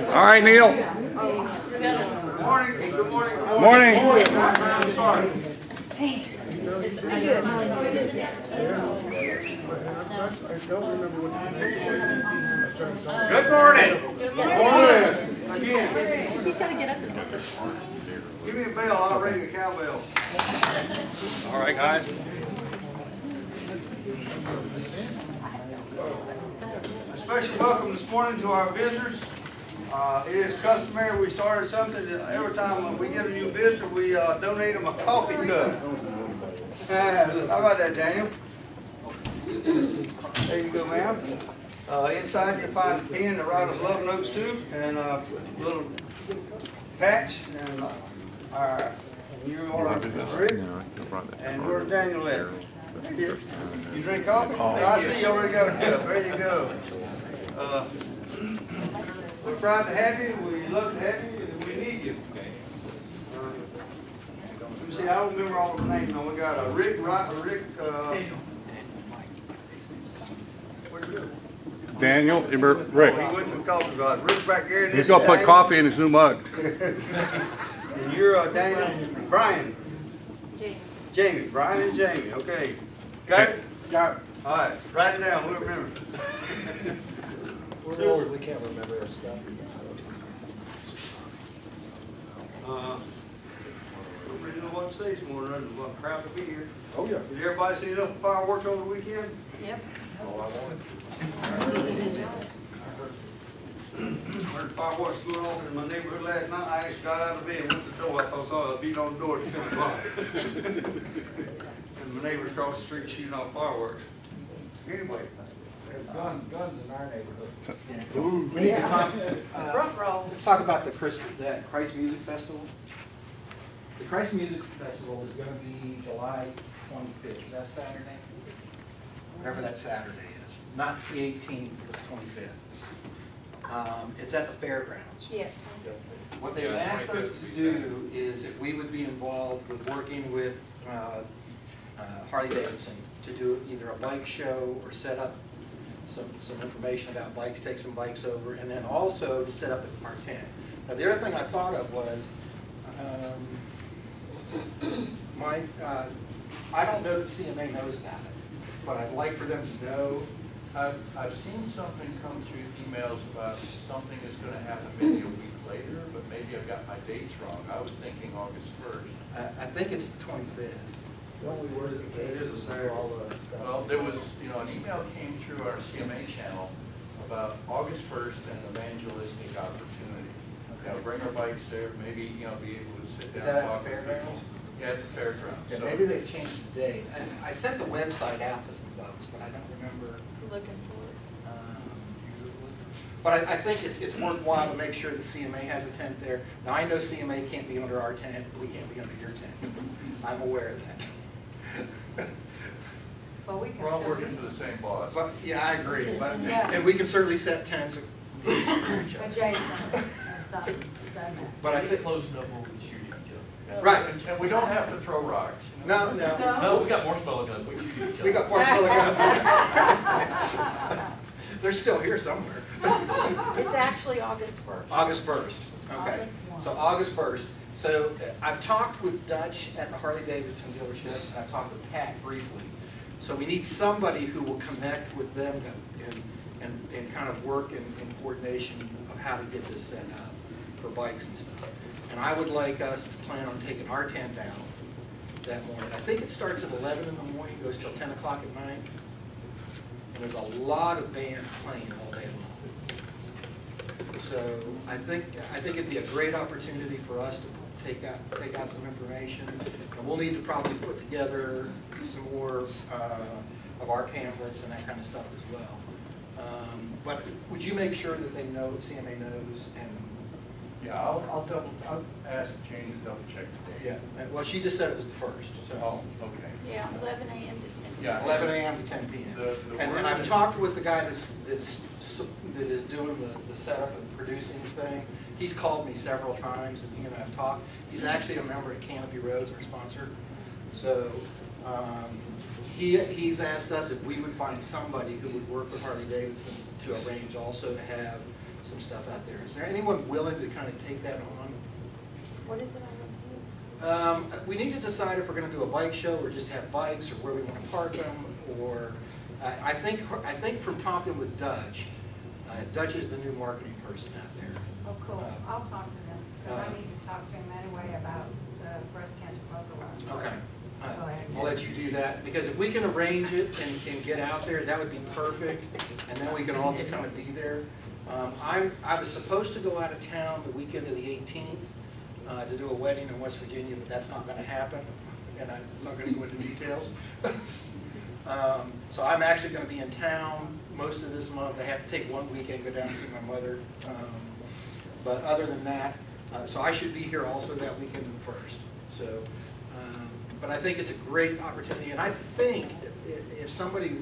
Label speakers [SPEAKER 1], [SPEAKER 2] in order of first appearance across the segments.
[SPEAKER 1] All right, Neil.
[SPEAKER 2] Good morning. Good morning.
[SPEAKER 1] Morning.
[SPEAKER 2] Time start. Good morning. Again.
[SPEAKER 3] He's got to get us a number.
[SPEAKER 2] Give me a bell. I'll ring a cowbell.
[SPEAKER 1] All right, guys.
[SPEAKER 2] A special welcome this morning to our visitors. It is customary, we started something that every time we get a new visitor, we donate them a coffee cup. How about that, Daniel? There you go, ma'am. Inside you'll find a pen to write us love notes to, and a little patch, and you want to drink, and where's Daniel at? You drink coffee? I see you already got a cup. There you go. We're proud to have you. We love to have you, and we need you. Let me see. I don't remember all the names. No, we got Rick. Where'd he go?
[SPEAKER 1] Daniel,
[SPEAKER 2] Oh,
[SPEAKER 1] Rick.
[SPEAKER 2] he went to the coffee box. Rick back there.
[SPEAKER 1] He's gonna put coffee in his new mug.
[SPEAKER 2] And you're Daniel. Brian. Jamie. Brian and Jamie. Okay. Got it?
[SPEAKER 4] Got it.
[SPEAKER 2] All right. Write it down. We'll remember.
[SPEAKER 4] We're old, we can't remember our stuff.
[SPEAKER 2] Don't really know what to say this morning. I'm proud to be here.
[SPEAKER 4] Oh, yeah.
[SPEAKER 2] Did everybody see enough fireworks over the weekend?
[SPEAKER 3] Yep.
[SPEAKER 4] Oh, I want it.
[SPEAKER 2] I heard fireworks going off in my neighborhood last night. I actually got out of bed and went to the door. I saw a beat on the door at 10 o'clock. And my neighbors across the street shooting off fireworks. Anyway.
[SPEAKER 4] There's guns in our neighborhood.
[SPEAKER 5] We need to talk,
[SPEAKER 3] Front row.
[SPEAKER 5] let's talk about the Christ Music Festival. The Christ Music Festival is going to be July 25th. Is that Saturday? Whatever that Saturday is. Not the 18th, but the 25th. It's at the fairgrounds.
[SPEAKER 3] Yeah.
[SPEAKER 5] What they've asked us to do is if we would be involved with working with Harley Davidson to do either a bike show or set up some information about bikes, take some bikes over, and then also to set up our tent. Now the other thing I thought of was, I don't know that CMA knows about it, but I'd like for them to know.
[SPEAKER 6] I've seen something come through emails about something is going to happen maybe a week later, but maybe I've got my dates wrong. I was thinking August 1st.
[SPEAKER 5] I think it's the 25th.
[SPEAKER 4] The only word that they is all the stuff.
[SPEAKER 6] Well, there was, an email came through our CMA channel about August 1st and an evangelistic opportunity.
[SPEAKER 5] Okay.
[SPEAKER 6] Bring our bikes there, maybe, be able to sit down
[SPEAKER 5] Is that
[SPEAKER 6] and talk
[SPEAKER 5] at the
[SPEAKER 6] to people.
[SPEAKER 5] fairgrounds?
[SPEAKER 6] Yeah, at the fairgrounds.
[SPEAKER 5] Yeah,
[SPEAKER 6] So-
[SPEAKER 5] maybe they've changed the date. I sent the website out to some folks, but I don't remember.
[SPEAKER 3] Looking for it.
[SPEAKER 5] But I think it's worthwhile to make sure that CMA has a tent there. Now, I know CMA can't be under our tent, we can't be under your tent. I'm aware of that.
[SPEAKER 3] Well, we can
[SPEAKER 6] We're all
[SPEAKER 3] still
[SPEAKER 6] working
[SPEAKER 3] do-
[SPEAKER 6] for the same boss.
[SPEAKER 5] But, yeah, I agree. But,
[SPEAKER 3] Yeah.
[SPEAKER 5] and we can certainly set tents.
[SPEAKER 3] Adjacent or something. Doesn't matter.
[SPEAKER 5] But I think,
[SPEAKER 7] Close enough where we can shoot each other.
[SPEAKER 6] Yeah,
[SPEAKER 5] Right.
[SPEAKER 6] And we don't have to throw rocks.
[SPEAKER 5] no.
[SPEAKER 7] No, we got marshmallow guns, we can shoot each other.
[SPEAKER 5] We got marshmallow guns. They're still here somewhere.
[SPEAKER 3] It's actually August 1st.
[SPEAKER 5] August 1st. Okay.
[SPEAKER 3] August 1.
[SPEAKER 5] So August 1st. So I've talked with Dutch at the Harley Davidson dealership, and I've talked with Pat briefly. So we need somebody who will connect with them and kind of work in coordination of how to get this set up for bikes and stuff. And I would like us to plan on taking our tent down that morning. I think it starts at 11 in the morning, goes till 10 o'clock at night. And there's a lot of bands playing all day long. So I think it'd be a great opportunity for us to take out some information. And we'll need to probably put together some more of our pamphlets and that kind of stuff as well. But would you make sure that they know, CMA knows, and
[SPEAKER 6] Yeah, I'll ask Jane to double check the date.
[SPEAKER 5] yeah, well, she just said it was the 1st. So.
[SPEAKER 6] Oh, okay.
[SPEAKER 3] Yeah, 11 a.m. to 10.
[SPEAKER 6] Yeah.
[SPEAKER 5] 11 a.m. to 10 p.m. And I've talked with the guy that is doing the setup and producing the thing. He's called me several times, and he and I have talked. He's actually a member at Canopy Roads, our sponsor. So he's asked us if we would find somebody who would work with Harley Davidson to arrange also to have some stuff out there. Is there anyone willing to kind of take that on?
[SPEAKER 3] What is it I want to do?
[SPEAKER 5] We need to decide if we're gonna do a bike show or just have bikes, or where we wanna park them, or, I think from talking with Dutch, Dutch is the new marketing person out there.
[SPEAKER 8] Oh, cool. I'll talk to them, because I need to talk to him anyway about the breast cancer photo.
[SPEAKER 5] Okay.
[SPEAKER 8] Go ahead.
[SPEAKER 5] I'll let you do that, because if we can arrange it and get out there, that would be perfect, and then we can all just kind of be there. I was supposed to go out of town the weekend of the 18th to do a wedding in West Virginia, but that's not gonna happen, and I'm not gonna go into details. So I'm actually gonna be in town most of this month. I have to take one weekend, go down and see my mother. But other than that, so I should be here also that weekend the 1st. So, but I think it's a great opportunity, and I think if somebody,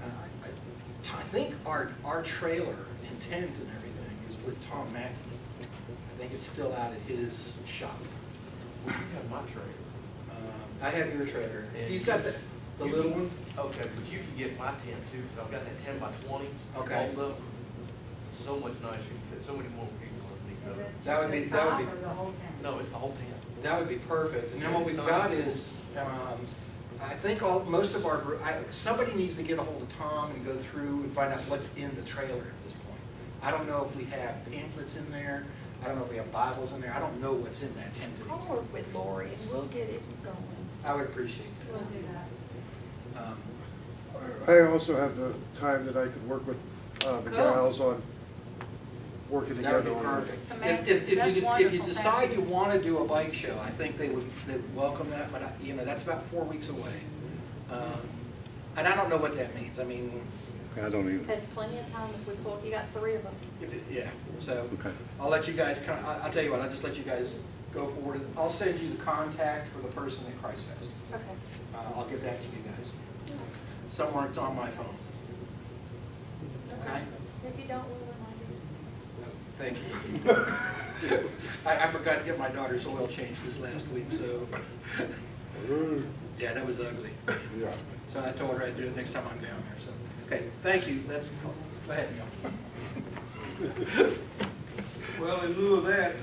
[SPEAKER 5] I think our trailer and tent and everything is with Tom Mackey. I think it's still out at his shop.
[SPEAKER 7] Well, you have my trailer.
[SPEAKER 5] I have your trailer.
[SPEAKER 7] And
[SPEAKER 5] He's got the little one.
[SPEAKER 7] Okay, but you can get my tent too, because I've got that 10 by 20.
[SPEAKER 5] Okay.
[SPEAKER 7] rolled up. It's so much nicer, you can fit so many more people underneath
[SPEAKER 8] Is
[SPEAKER 7] of
[SPEAKER 8] it
[SPEAKER 7] it.
[SPEAKER 5] That would be-
[SPEAKER 8] just
[SPEAKER 5] that would
[SPEAKER 8] the
[SPEAKER 5] be-
[SPEAKER 8] top or the whole tent?
[SPEAKER 7] No, it's the whole tent.
[SPEAKER 5] That would be perfect. And then what we've got is, I think most of our, somebody needs to get a hold of Tom and go through and find out what's in the trailer at this point. I don't know if we have pamphlets in there. I don't know if we have Bibles in there. I don't know what's in that tent.
[SPEAKER 3] I'll work with Lori and we'll get it going.
[SPEAKER 5] I would appreciate
[SPEAKER 8] We'll
[SPEAKER 5] that.
[SPEAKER 8] do that.
[SPEAKER 5] Um,
[SPEAKER 9] I also have the time that I could work with the
[SPEAKER 8] Cool.
[SPEAKER 9] gals on working
[SPEAKER 5] That would
[SPEAKER 9] together
[SPEAKER 5] be
[SPEAKER 9] on it.
[SPEAKER 5] perfect.
[SPEAKER 8] Semantics,
[SPEAKER 5] If
[SPEAKER 8] that's
[SPEAKER 5] you
[SPEAKER 8] wonderful,
[SPEAKER 5] decide
[SPEAKER 8] thank
[SPEAKER 5] you
[SPEAKER 8] you.
[SPEAKER 5] want to do a bike show, I think they would welcome that, but that's about 4 weeks away. And I don't know what that means. I mean,
[SPEAKER 1] I don't even.
[SPEAKER 3] That's plenty of time if we pull, you got 3 of us.
[SPEAKER 5] yeah, so
[SPEAKER 1] Okay.
[SPEAKER 5] I'll let you guys, I'll tell you what, I'll just let you guys go forward. I'll send you the contact for the person at Christ Fest.
[SPEAKER 3] Okay.
[SPEAKER 5] I'll get that to you guys. Somewhere it's on my phone. Okay?
[SPEAKER 3] If you don't, we'll remind you.
[SPEAKER 5] Thank you. I forgot to get my daughter's oil changed this last week, so, yeah, that was ugly.
[SPEAKER 9] Yeah.
[SPEAKER 5] So I told her I'd do it next time I'm down there, so. Okay, thank you, go ahead, Neil.
[SPEAKER 2] Well, in lieu of that,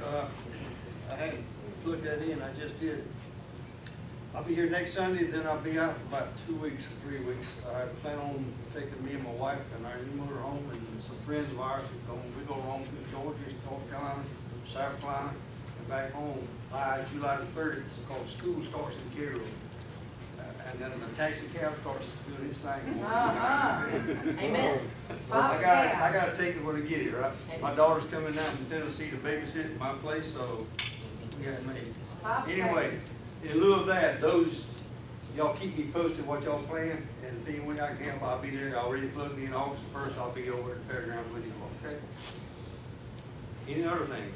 [SPEAKER 2] I hadn't put that in, I just did. I'll be here next Sunday, then I'll be out for about 2 weeks or 3 weeks. I plan on taking me and my wife and our new motor home and some friends of ours. We go home to Georgia, North Carolina, South Carolina, and back home by July the 30th, because school starts in Cairo. And then the taxi cab starts doing its thing.
[SPEAKER 8] Amen.
[SPEAKER 2] I gotta take it when I get it, right? My daughter's coming down from Tennessee to babysit at my place, so we got it made. Anyway, in lieu of that, y'all keep me posted what y'all plan, and if any way I can help, I'll be there. I already plugged in August 1st, I'll be over at the fairground with you, okay? Any other thing?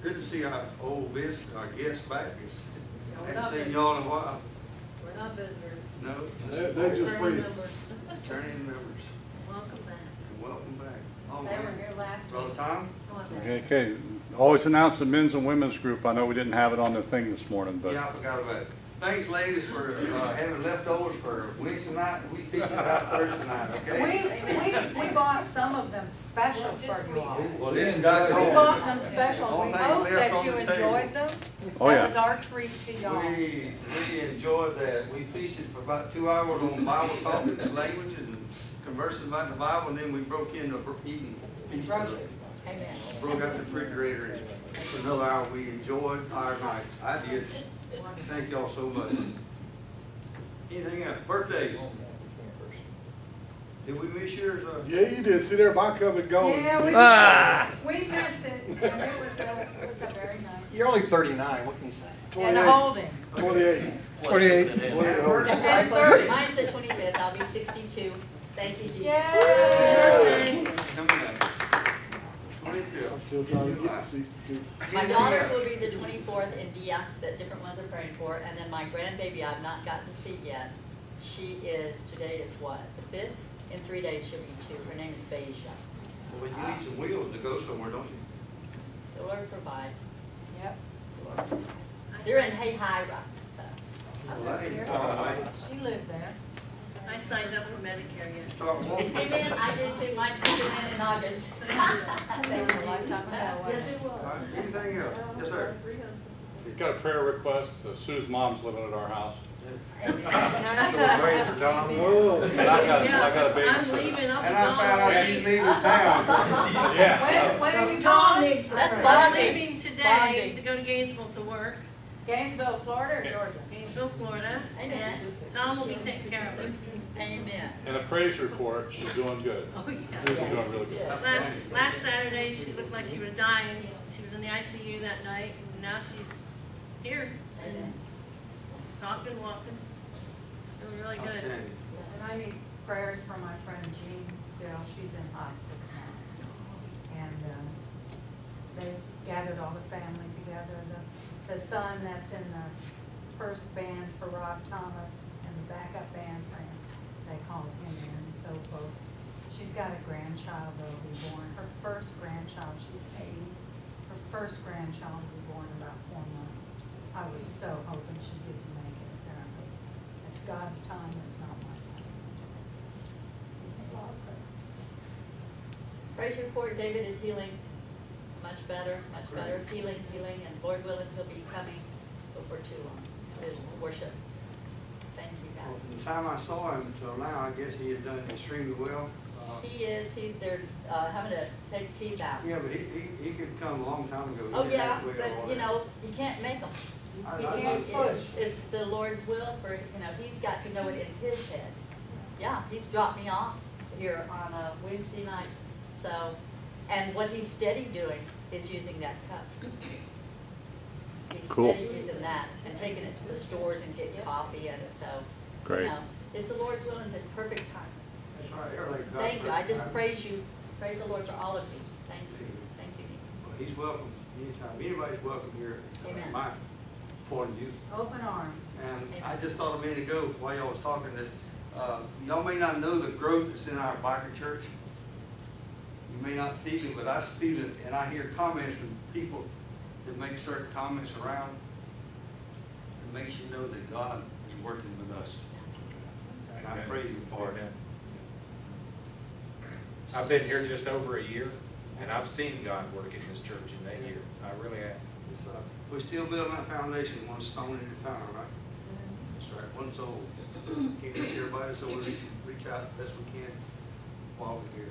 [SPEAKER 2] Good to see our old visit, our guests back. I haven't seen y'all in a while.
[SPEAKER 8] We're not visitors.
[SPEAKER 2] No?
[SPEAKER 9] They're just free.
[SPEAKER 2] Turning members,
[SPEAKER 8] Welcome back.
[SPEAKER 2] and welcome back. Oh,
[SPEAKER 8] They were
[SPEAKER 2] man.
[SPEAKER 8] here last
[SPEAKER 2] Brother
[SPEAKER 8] week.
[SPEAKER 2] Tom?
[SPEAKER 1] Okay, always announce the men's and women's group. I know we didn't have it on the thing this morning, but
[SPEAKER 2] Yeah, I forgot about it. Thanks, ladies, for having leftovers for Wednesday night. We feasted out Thursday night, okay?
[SPEAKER 8] We bought some of them special for you all.
[SPEAKER 2] Well, then God
[SPEAKER 8] We
[SPEAKER 2] told
[SPEAKER 8] bought
[SPEAKER 2] me.
[SPEAKER 8] them special.
[SPEAKER 2] All
[SPEAKER 8] We
[SPEAKER 2] things
[SPEAKER 8] hope
[SPEAKER 2] left
[SPEAKER 8] that
[SPEAKER 2] on
[SPEAKER 8] you
[SPEAKER 2] the table.
[SPEAKER 8] enjoyed them.
[SPEAKER 1] Oh,
[SPEAKER 8] That
[SPEAKER 1] yeah.
[SPEAKER 8] was our treat to y'all.
[SPEAKER 2] We enjoyed that. We feasted for about 2 hours on Bible talking and language and conversing about the Bible, and then we broke into eating feast.
[SPEAKER 8] Groceries. Amen.
[SPEAKER 2] Broke out the refrigerator and for another hour. We enjoyed our night. I did. Thank y'all so much. Anything else? Birthdays? Did we miss yours?
[SPEAKER 9] Yeah, you did. See there, my cup and going.
[SPEAKER 8] Yeah, we missed it, and it was a very nice.
[SPEAKER 5] You're only 39, what can you say?
[SPEAKER 8] And holding.
[SPEAKER 9] 28.
[SPEAKER 7] 28.
[SPEAKER 8] And 30.
[SPEAKER 10] Mine's the 25th, I'll be 62. Thank you, Jesus.
[SPEAKER 8] Yay!
[SPEAKER 2] Coming up. 25th.
[SPEAKER 9] I'm still trying to get to 62.
[SPEAKER 10] My daughters will be the 24th in Dia, that different ones are praying for, and then my grandbaby I've not gotten to see yet. Today is what, the 5th? In 3 days she'll be 2. Her name is Beja.
[SPEAKER 2] Well, you need some wheels to go somewhere, don't you?
[SPEAKER 10] The Lord provide.
[SPEAKER 8] Yep.
[SPEAKER 10] They're in Hayhira, so.
[SPEAKER 2] Well, I ain't far away.
[SPEAKER 8] She lived there.
[SPEAKER 11] I signed up for Medicare yet.
[SPEAKER 2] Start walking.
[SPEAKER 10] Amen, I did too, mine's kicking in August.
[SPEAKER 3] They were a lifetime ago, wasn't
[SPEAKER 11] Yes,
[SPEAKER 3] it?
[SPEAKER 11] it was.
[SPEAKER 2] All right, anything else? Yes, sir.
[SPEAKER 1] We've got a prayer request. Sue's mom's living at our house.
[SPEAKER 2] So we're waiting for Tom.
[SPEAKER 9] Whoa.
[SPEAKER 1] And I got a
[SPEAKER 11] I'm
[SPEAKER 1] babysitter.
[SPEAKER 11] leaving, I'll be
[SPEAKER 2] And I found out
[SPEAKER 11] gone.
[SPEAKER 2] she's leaving town.
[SPEAKER 1] Yeah.
[SPEAKER 3] When are you
[SPEAKER 11] Tom
[SPEAKER 3] going?
[SPEAKER 11] needs
[SPEAKER 10] That's
[SPEAKER 11] I'm
[SPEAKER 10] bonding.
[SPEAKER 11] leaving today
[SPEAKER 10] Bonding.
[SPEAKER 11] to go to Gainesville to work,
[SPEAKER 3] Gainesville, Florida or Georgia?
[SPEAKER 11] Gainesville, Florida.
[SPEAKER 10] Amen,
[SPEAKER 11] Tom will be taking care of him.
[SPEAKER 10] amen.
[SPEAKER 1] And a praise report. She's doing good.
[SPEAKER 11] Oh, yeah.
[SPEAKER 1] She's doing really good.
[SPEAKER 11] Last Saturday, she looked like she was dying. She was in the ICU that night, and now she's here,
[SPEAKER 10] Amen.
[SPEAKER 11] talking, walking, doing really good.
[SPEAKER 2] Outstanding.
[SPEAKER 8] And I need prayers for my friend Jean still, she's in hospice now. And they gathered all the family together. The son that's in the first band for Rob Thomas and the backup band for him, they called him in. So both, she's got a grandchild that'll be born, her first grandchild, she's 80. Her first grandchild will be born in about 4 months. I was so hoping she'd get to make it, apparently. It's God's time, it's not my time. A lot of prayers.
[SPEAKER 10] Praise report, David is healing much better, healing, and Lord willing, he'll be coming before too long to worship. Thank you,
[SPEAKER 2] Well, from
[SPEAKER 10] guys.
[SPEAKER 2] the time I saw him till now, I guess he has done extremely well.
[SPEAKER 10] They're having to take teeth out.
[SPEAKER 2] Yeah, but he could come a long time ago. He
[SPEAKER 10] Oh,
[SPEAKER 2] just
[SPEAKER 10] yeah,
[SPEAKER 2] had to wait
[SPEAKER 10] but
[SPEAKER 2] all
[SPEAKER 10] you
[SPEAKER 2] that.
[SPEAKER 10] know, you can't make them.
[SPEAKER 2] I know.
[SPEAKER 10] It's the Lord's will for, you know, he's got to know it in his head. Yeah, he's dropped me off here on a Wednesday night, so, and what he's steady doing is using that cup. He's
[SPEAKER 1] Cool.
[SPEAKER 10] steady using that and taking it to the stores and getting coffee and so,
[SPEAKER 1] Great.
[SPEAKER 10] you know, it's the Lord's will in his perfect time.
[SPEAKER 2] That's right, everything.
[SPEAKER 10] Thank you, I just praise you, praise the Lord for all of you. Thank you, thank you.
[SPEAKER 2] Well, he's welcome anytime. Anybody's welcome here.
[SPEAKER 10] Amen.
[SPEAKER 2] My point of view.
[SPEAKER 8] Open arms.
[SPEAKER 2] And I just thought a minute ago, while y'all was talking, that y'all may not know the growth that's in our biker church. You may not feel it, but I feel it, and I hear comments from people that make certain comments around. It makes you know that God is working with us. And I praise Him for it.
[SPEAKER 12] I've been here just over a year, and I've seen God work in this church in that year. I really have.
[SPEAKER 2] We're still building that foundation one stone at a time, right? That's right, one soul. Can't reach everybody, so we'll reach out as best we can while we're here.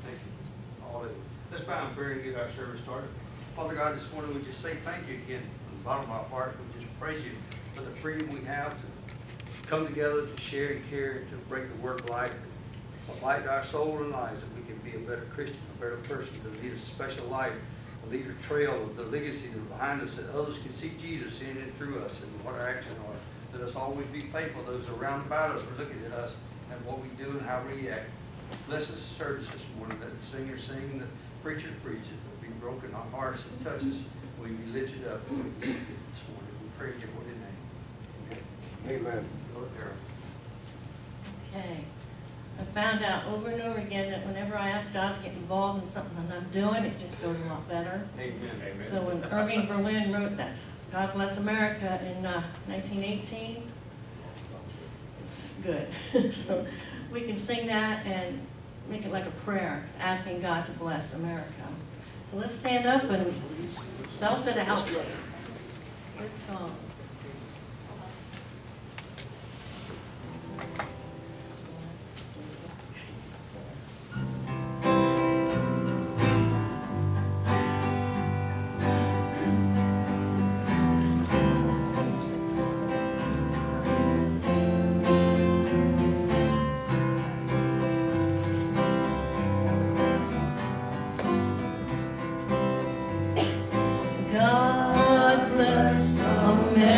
[SPEAKER 2] Thank you, all of you. Let's bow in prayer and get our service started. Father God, this morning we just say thank you again from the bottom of our heart. We just praise you for the freedom we have to come together, to share and care, to break the word of life, to light our soul and lives, that we can be a better Christian, a better person, to lead a special life, to lead a trail of the legacy that's behind us, that others can see Jesus in and through us and what our actions are. Let us always be faithful. Those around about us are looking at us and what we do and how we react. Bless this service this morning. Let the singer sing, the preacher preach it. Let be broken our hearts and touch us. We be lifted up. We be lifted this morning. We pray in your holy name. Amen. Lord,
[SPEAKER 11] Okay. I found out over and over again that whenever I ask God to get involved in something that I'm doing, it just goes a lot better.
[SPEAKER 2] Amen. Amen.
[SPEAKER 11] So when Irving Berlin wrote that God Bless America in 1918, it's good. So we can sing that and make it like a prayer, asking God to bless America. So let's stand up and belt it out. Good song. God bless America.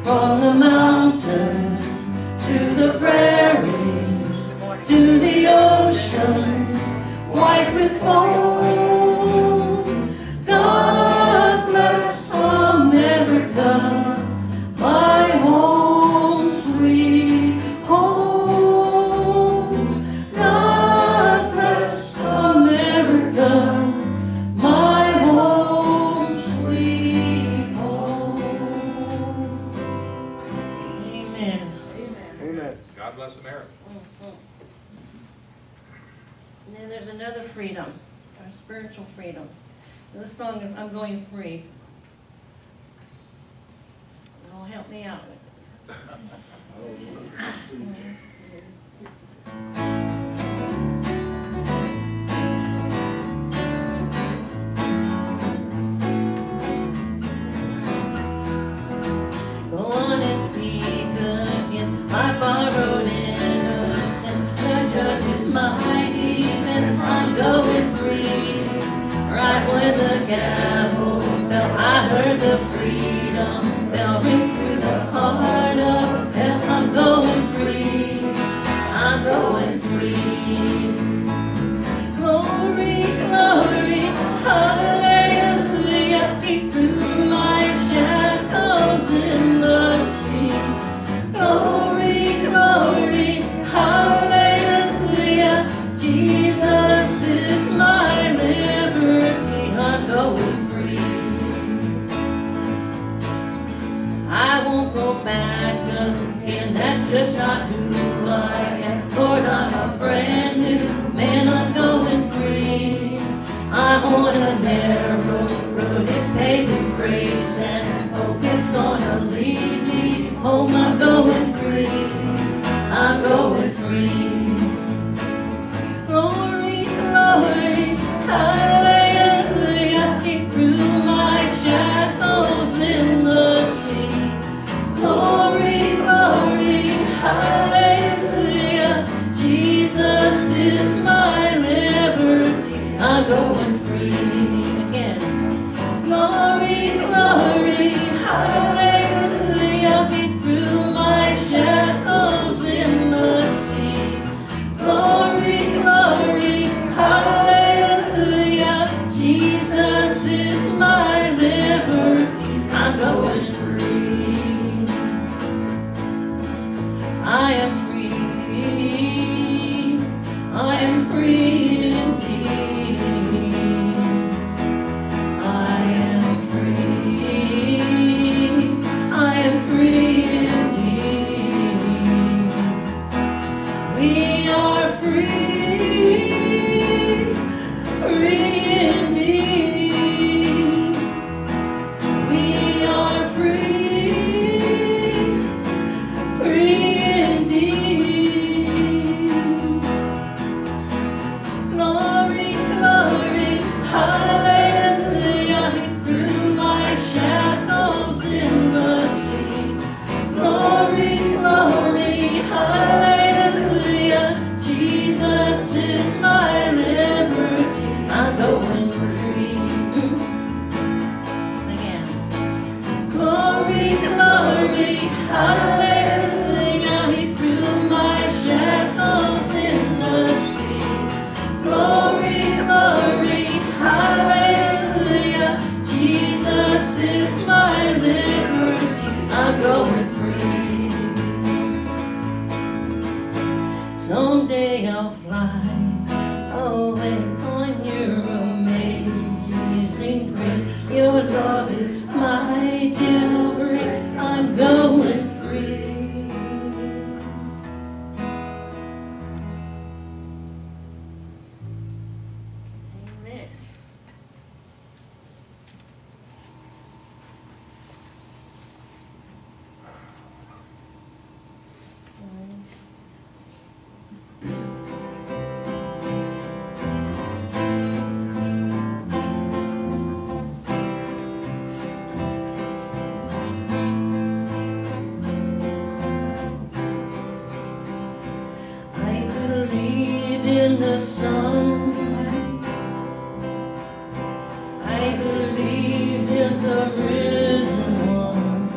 [SPEAKER 11] From the mountains to the prairies, to the oceans white with foam. God bless America, my home sweet home. God bless America, my home sweet home. Amen.
[SPEAKER 9] Amen.
[SPEAKER 12] God bless America.
[SPEAKER 11] And then there's another freedom, our spiritual freedom. And this song is I'm Going Free. It'll help me out with it. Go on and speak against my borrowed innocence. The judge is my defense. I'm going free. Right when the gavel fell, I heard the freedom bell ring through the heart of hell. I'm going free. I'm going free. Glory, glory, hallelujah. He threw my shackles in the sea. Glory, glory, hallelujah. Jesus is my liberty. I'm going free. I won't go back again. That's just not who I am. Lord, I'm a brand new man. I'm going free. I'm on a narrow road. It's paved with grace and hope. It's gonna lead me home. I'm going free. I'm going free. Glory, glory, hallelujah. He threw my shackles in the sea. Glory, glory, hallelujah. Jesus is my liberty. I'm going free again. Glory, glory, hallelujah. He threw my shackles in the sea. Glory, glory, hallelujah. Jesus is my liberty. I'm going free. I am free. I am free indeed. I am free. I am free indeed. We are free, free indeed. We are free, free indeed. Glory, glory, hallelujah. He threw my shackles in the sea. Glory, glory, hallelujah. Jesus is my liberty. I'm going free. Again. Glory, glory, hallelujah. He threw my shackles in the sea. Glory, glory, hallelujah. Jesus is my liberty. I'm going free. Someday I'll fly away on your amazing grace. Your love is my jewelry. I'm going free. Amen. The sun, I believe in the risen one.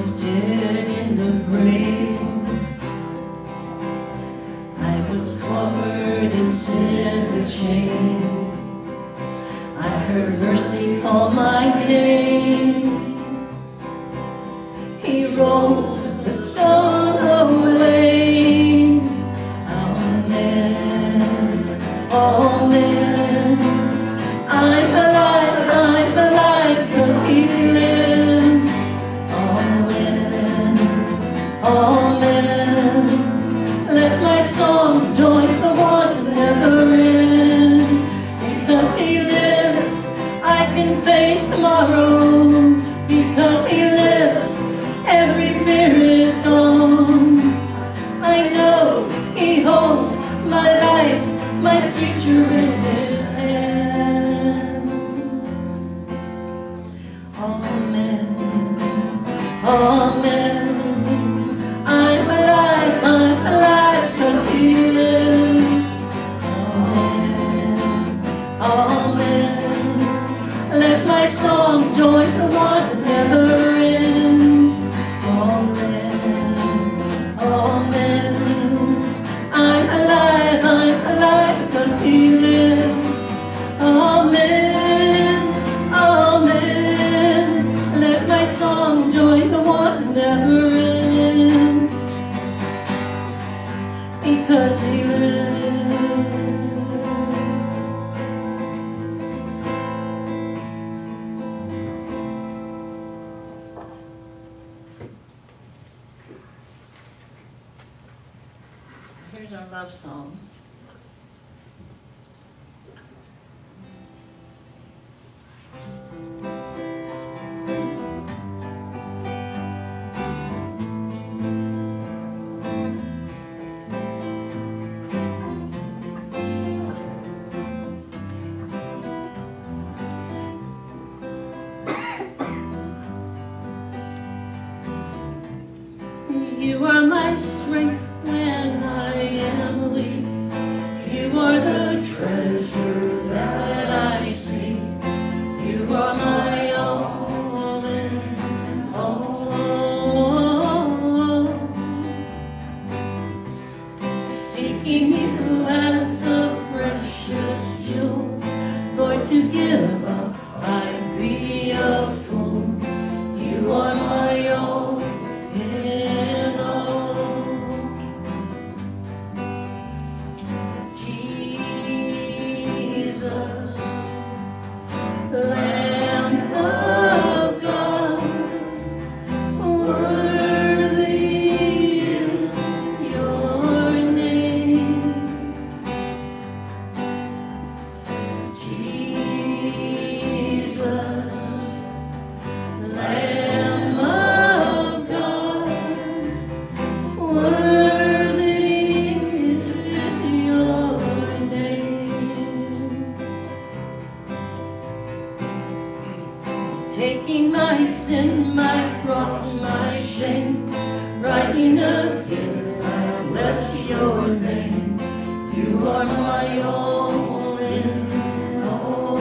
[SPEAKER 11] was dead in the grave. I was covered in sin and shame. I heard mercy call my name. He rolled the stone away. Amen, amen. I'm alive, 'cause he lives. Amen, amen. Let my song join the one that never ends. Because he lives, I can face tomorrow. Because he lives, every fear is gone. I know he holds my life, my future in his hand. Amen, amen. I'm alive, 'cause he lives. Amen, amen. Let my song join the one that never ends. Amen, amen. I'm alive, 'cause he lives. Amen, amen. Let my song join the one that never ends. Because he lives. Here's our love song. You are my strength when I am weak. You are the treasure that I seek. You are my all in all. Seeking you as a precious jewel, Lord, to give up I'd be a fool. You are my all in all. Jesus, Lamb of God, worthy is your name. Jesus, Lamb of God, worthy is your name. Taking my sin, my cross, my shame, rising again, I bless your name. You are my all in all.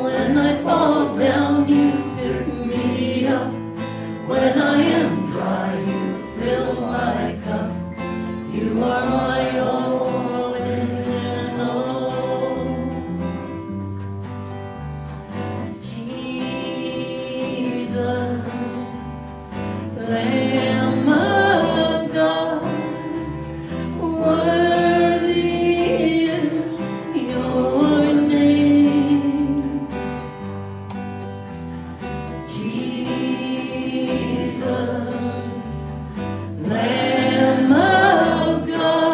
[SPEAKER 11] When I fall down, you pick me up. When I am dry, you fill my cup. You are my all in all. Jesus, Lamb of God, worthy is your name. Jesus, Lamb of God,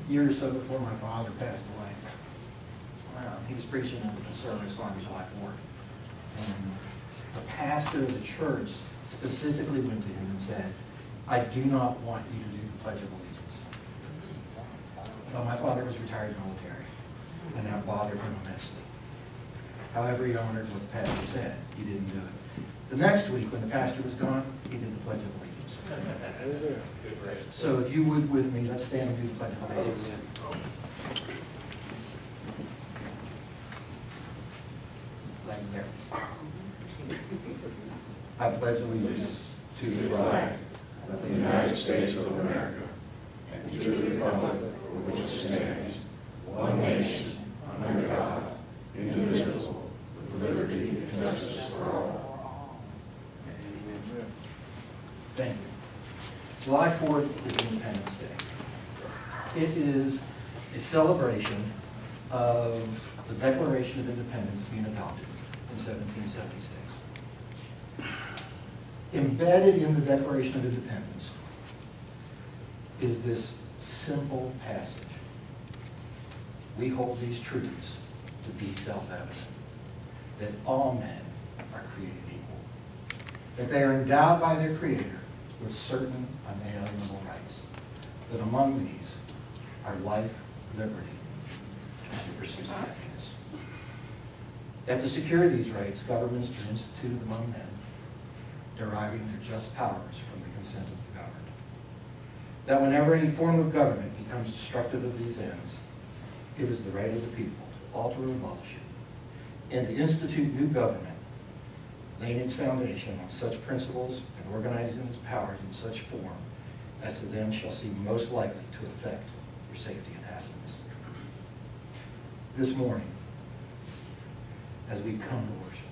[SPEAKER 5] year or so before my father passed away. He was preaching in the service on July 4th. And the pastor of the church specifically went to him and said, I do not want you to do the Pledge of Allegiance. Well, my father was retired military, and that bothered him immensely. However, he honored what the pastor said. He didn't do it. The next week, when the pastor was gone, he did the Pledge of Allegiance. So if you would with me, let's stand and do the Pledge of Allegiance. Thanks there. I pledge allegiance to the flag of the United States of America and to the republic for which it stands, one nation, under God, indivisible, with liberty and justice for all. Thank you. July 4th is Independence Day. It is a celebration of the Declaration of Independence being adopted in 1776. Embedded in the Declaration of Independence is this simple passage. We hold these truths to be self-evident, that all men are created equal, that they are endowed by their Creator with certain unalienable rights, that among these are life, liberty, and the pursuit of happiness. That to secure these rights, governments are instituted among men, deriving their just powers from the consent of the governed. That whenever any form of government becomes destructive of these ends, it is the right of the people to alter or abolish it, and to institute new government, laying its foundation on such principles and organizing its powers in such form as to them shall seem most likely to affect your safety and happiness. This morning, as we come to worship,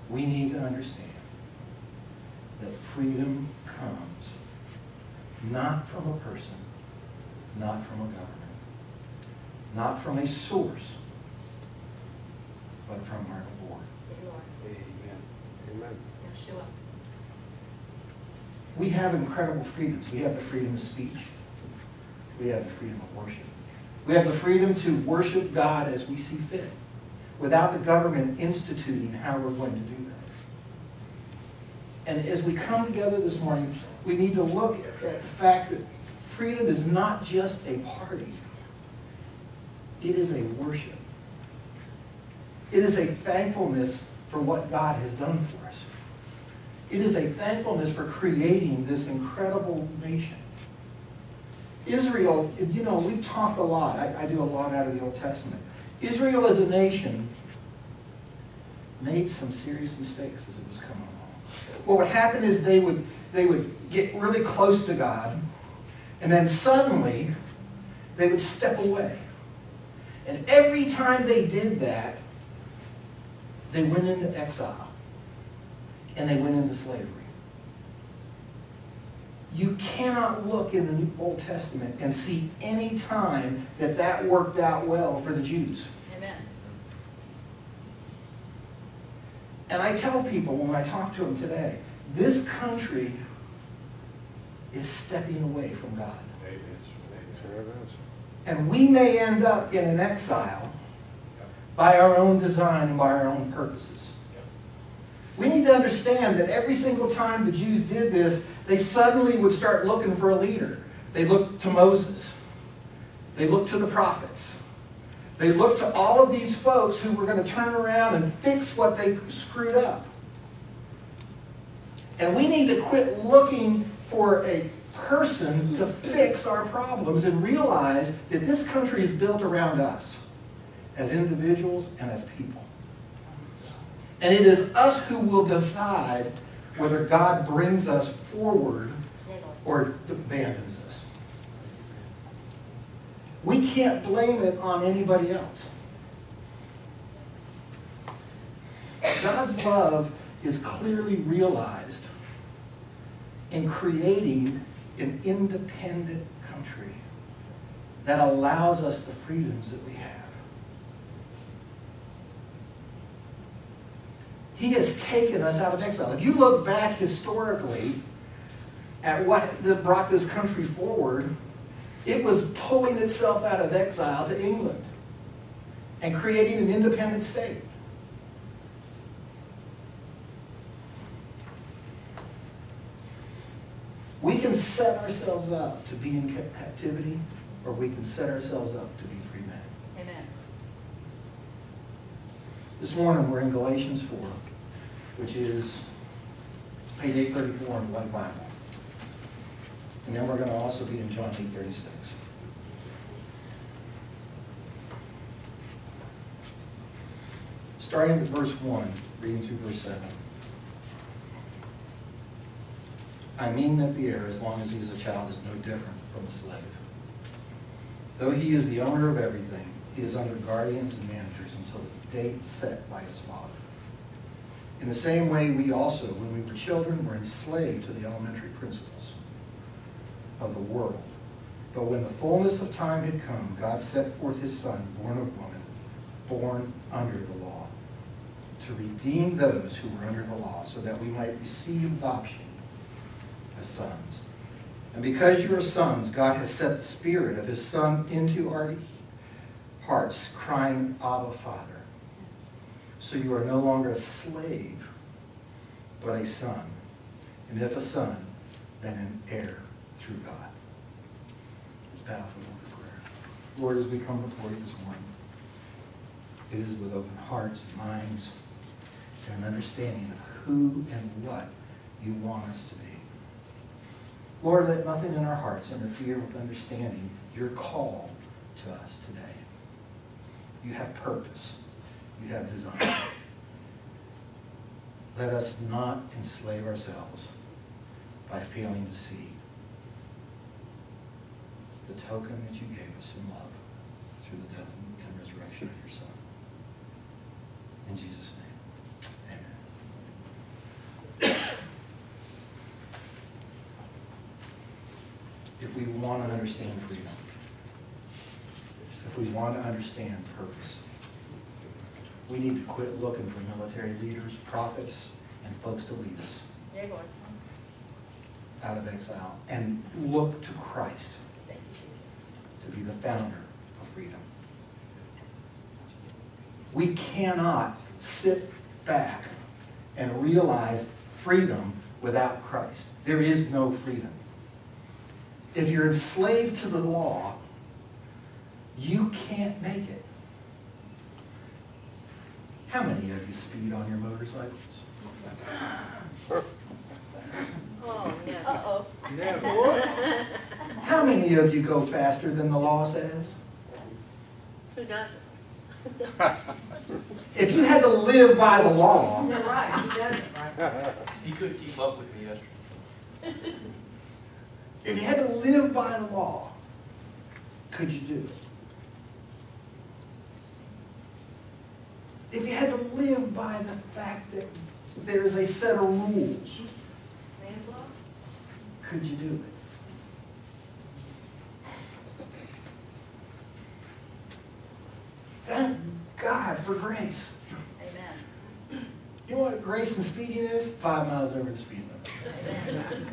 [SPEAKER 5] we need to understand that freedom comes not from a person, not from a government, not from a source, but from our Lord.
[SPEAKER 9] Amen.
[SPEAKER 10] Yeshua.
[SPEAKER 5] We have incredible freedoms. We have the freedom of speech. We have the freedom of worship. We have the freedom to worship God as we see fit, without the government instituting how we're going to do that. And as we come together this morning, we need to look at the fact that freedom is not just a party. It is a worship. It is a thankfulness for what God has done for us. It is a thankfulness for creating this incredible nation. Israel, you know, we've talked a lot. I do a lot out of the Old Testament. Israel as a nation made some serious mistakes as it was coming along. What would happen is they would get really close to God, and then suddenly they would step away. And every time they did that, they went into exile, and they went into slavery. You cannot look in the New Old Testament and see any time that that worked out well for the Jews.
[SPEAKER 10] Amen.
[SPEAKER 5] And I tell people when I talk to them today, this country is stepping away from God. And we may end up in an exile by our own design and by our own purposes. We need to understand that every single time the Jews did this, they suddenly would start looking for a leader. They looked to Moses. They looked to the prophets. They looked to all of these folks who were going to turn around and fix what they screwed up. And we need to quit looking for a person to fix our problems and realize that this country is built around us as individuals and as people. And it is us who will decide whether God brings us forward or abandons us. We can't blame it on anybody else. God's love is clearly realized in creating an independent country that allows us the freedoms that we have. He has taken us out of exile. If you look back historically, at what that brought this country forward, it was pulling itself out of exile to England and creating an independent state. We can set ourselves up to be in captivity, or we can set ourselves up to be free men.
[SPEAKER 10] Amen.
[SPEAKER 5] This morning we're in Galatians 4, which is page 834 in the White Bible. And then we're going to also be in John 8:36. Starting at verse 1, reading through verse 7. I mean that the heir, as long as he is a child, is no different from a slave. Though he is the owner of everything, he is under guardians and managers until the date set by his father. In the same way, we also, when we were children, were enslaved to the elementary principles of the world. But when the fullness of time had come, God set forth his Son, born of woman, born under the law, to redeem those who were under the law, so that we might receive adoption as sons. And because you are sons, God has set the Spirit of his Son into our hearts, crying, Abba, Father. So you are no longer a slave, but a son. And if a son, then an heir through God. It's powerful for prayer. Lord, as we come before you this morning, it is with open hearts and minds and an understanding of who and what you want us to be. Lord, let nothing in our hearts interfere with understanding your call to us today. You have purpose. You have design. Let us not enslave ourselves by failing to see the token that you gave us in love through the death and resurrection of your Son. In Jesus' name, amen. If we want to understand freedom, if we want to understand purpose, we need to quit looking for military leaders, prophets, and folks to lead us
[SPEAKER 10] There you go.
[SPEAKER 5] out of exile and look to Christ
[SPEAKER 10] Thank you, Jesus.
[SPEAKER 5] to be the founder of freedom. We cannot sit back and realize freedom without Christ. There is no freedom. If you're enslaved to the law, you can't make it. How many of you speed on your motorcycles?
[SPEAKER 10] Oh, no. Uh-oh.
[SPEAKER 5] How many of you go faster than the law says?
[SPEAKER 11] Who doesn't?
[SPEAKER 5] If you had to live by the law,
[SPEAKER 3] You're right, he doesn't, right?
[SPEAKER 7] He couldn't keep up with me yesterday.
[SPEAKER 5] if you had to live by the law, could you do it? If you had to live by the fact that there is a set of rules,
[SPEAKER 3] Man's law?
[SPEAKER 5] could you do it? Thank God for grace.
[SPEAKER 10] Amen.
[SPEAKER 5] You know what grace and speeding is? 5 miles over the speed limit.
[SPEAKER 10] Amen.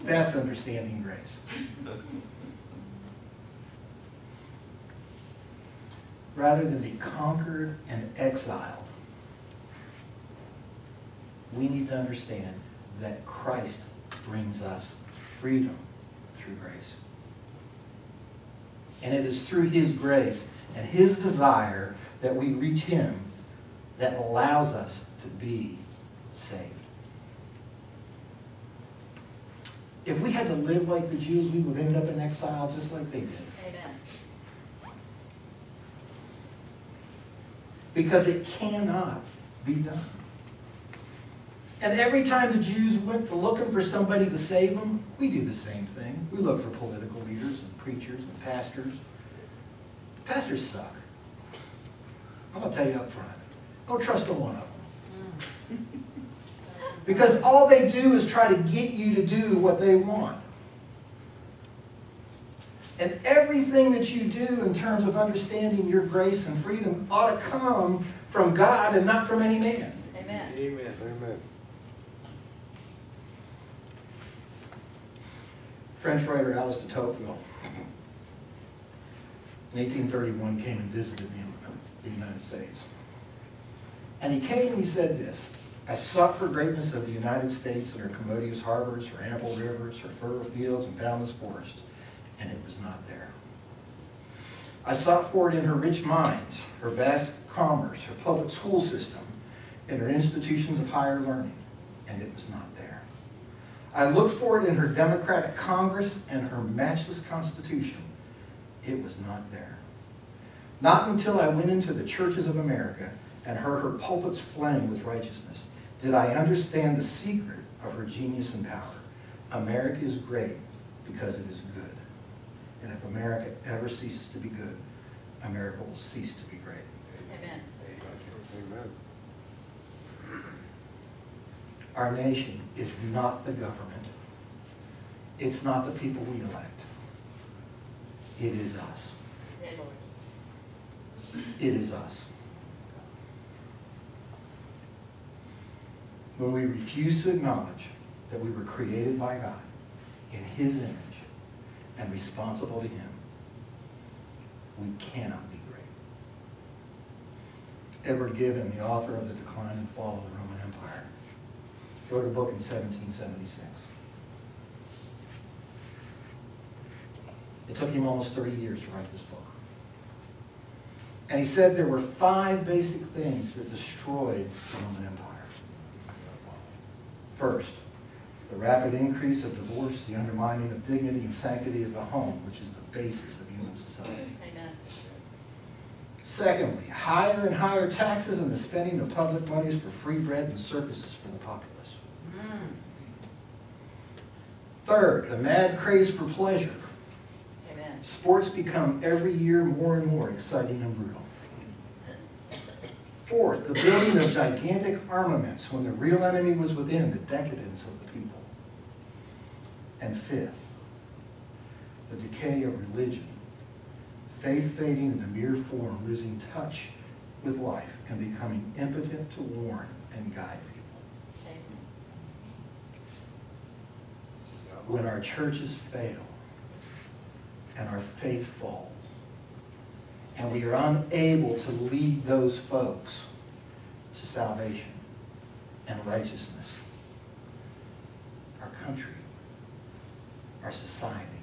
[SPEAKER 5] That's understanding grace. Rather than be conquered and exiled, we need to understand that Christ brings us freedom through grace. And it is through his grace and his desire that we reach him that allows us to be saved. If we had to live like the Jews, we would end up in exile just like they did.
[SPEAKER 10] Amen.
[SPEAKER 5] Because it cannot be done. And every time the Jews went looking for somebody to save them, we do the same thing. We look for political leaders and preachers and pastors. Pastors suck. I'm going to tell you up front. Don't trust in one of them. Because all they do is try to get you to do what they want. And everything that you do in terms of understanding your grace and freedom ought to come from God and not from any man.
[SPEAKER 10] Amen.
[SPEAKER 9] Amen. Amen.
[SPEAKER 5] French writer Alice de Tocqueville, in 1831, came and visited the United States. And he came and he said this: I sought for greatness of the United States in her commodious harbors, her ample rivers, her fertile fields and boundless forests, and it was not there. I sought for it in her rich mines, her vast commerce, her public school system, and her institutions of higher learning, and it was not there. I looked for it in her democratic Congress and her matchless Constitution. It was not there. Not until I went into the churches of America and heard her pulpits flame with righteousness did I understand the secret of her genius and power. America is great because it is good. And if America ever ceases to be good, America will cease to be great.
[SPEAKER 10] Amen.
[SPEAKER 9] Amen.
[SPEAKER 5] Our nation is not the government. It's not the people we elect. It is us.
[SPEAKER 10] Dear Lord.
[SPEAKER 5] It is us. When we refuse to acknowledge that we were created by God in His image and responsible to Him, we cannot be great. Edward Gibbon, the author of The Decline and Fall of the Roman Empire, wrote a book in 1776. It took him almost 30 years to write this book. And he said there were 5 basic things that destroyed the Roman Empire. First, the rapid increase of divorce, the undermining of dignity and sanctity of the home, which is the basis of human society.
[SPEAKER 10] Amen.
[SPEAKER 5] Secondly, higher and higher taxes and the spending of public monies for free bread and circuses for the populace. Third, a mad craze for pleasure.
[SPEAKER 10] Amen.
[SPEAKER 5] Sports become every year more and more exciting and brutal. Fourth, the building of gigantic armaments when the real enemy was within, the decadence of the people. And fifth, the decay of religion, faith fading into mere form, losing touch with life and becoming impotent to warn and guide people.
[SPEAKER 10] Amen.
[SPEAKER 5] When our churches fail and our faith falls, and we are unable to lead those folks to salvation and righteousness, our country, our society,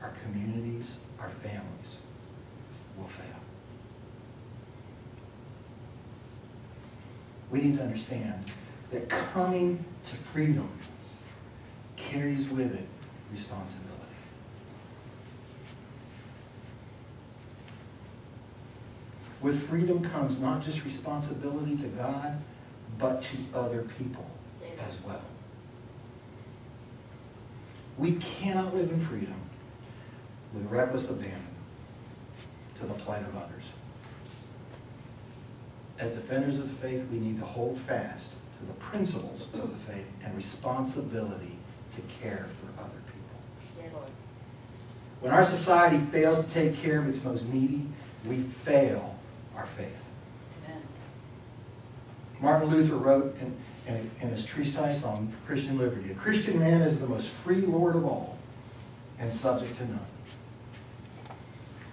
[SPEAKER 5] our communities, our families will fail. We need to understand that coming to freedom carries with it responsibility. With freedom comes not just responsibility to God, but to other people as well. We cannot live in freedom with reckless abandon to the plight of others. As defenders of the faith, we need to hold fast to the principles of the faith and responsibility to care for other people.
[SPEAKER 10] Dear Lord.
[SPEAKER 5] When our society fails to take care of its most needy, we fail our faith.
[SPEAKER 10] Amen.
[SPEAKER 5] Martin Luther wrote in his treatise on Christian liberty, a Christian man is the most free lord of all and subject to none.